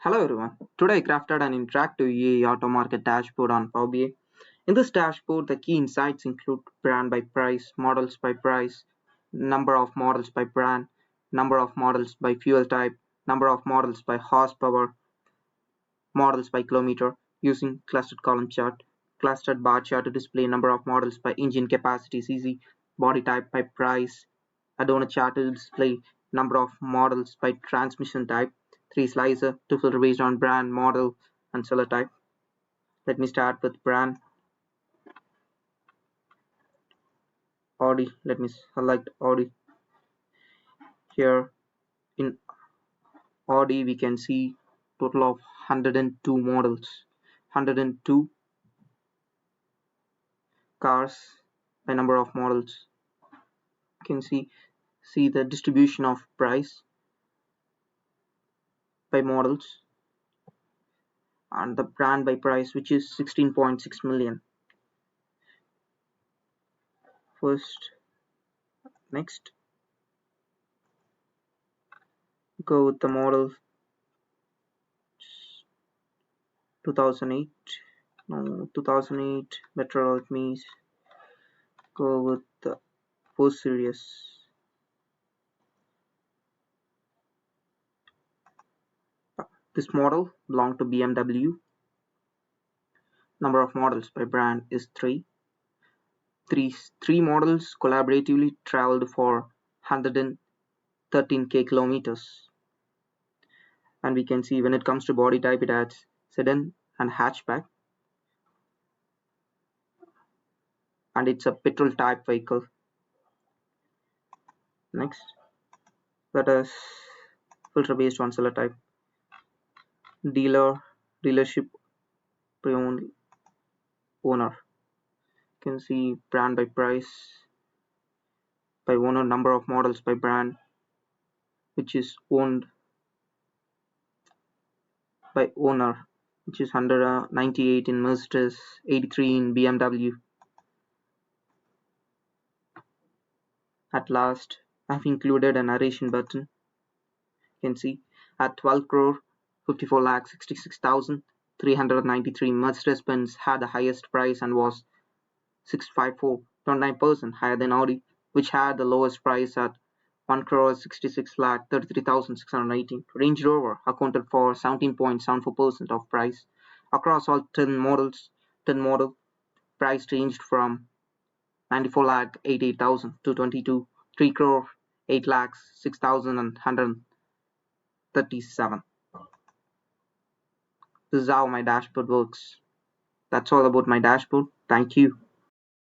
Hello everyone. Today I crafted an interactive UAE Auto Market Dashboard on Power BI. In this dashboard, the key insights include brand by price, models by price, number of models by brand, number of models by fuel type, number of models by horsepower, models by kilometer, using clustered column chart, clustered bar chart to display number of models by engine capacity (cc), body type by price, a donut chart to display number of models by transmission type, three slicer to filter based on brand, model, and seller type. Let me start with brand. Audi. Let me select Audi. Here in Audi we can see total of 102 models, 102 cars by number of models. You can see the distribution of price by models and the brand by price, which is 16.6 million. First, next, go with the model 2008. No, 2008 better. Let me go with the 4 series. This model belonged to BMW. Number of models by brand is 3. Three models collaboratively traveled for 113k kilometers. And we can see when it comes to body type, it adds sedan and hatchback. And it's a petrol type vehicle. Next, let us filter based on seller type. Dealership, pre-owned, owner. You can see brand by price, by owner, number of models by brand, which is owned by owner, which is 198 in Mercedes, 83 in BMW. At last, I've included a narration button. You can see at 12 crore 54 lakh 66,393, Mercedes-Benz had the highest price and was 654.9% higher than Audi, which had the lowest price at 1 crore 66 lakh 33,618. Range Rover accounted for 17.74% of price. Across all 10 model price ranged from 94 lakh 88,000 to 22 3 crore 8 lakhs 6,137. This is how my dashboard works. That's all about my dashboard. Thank you.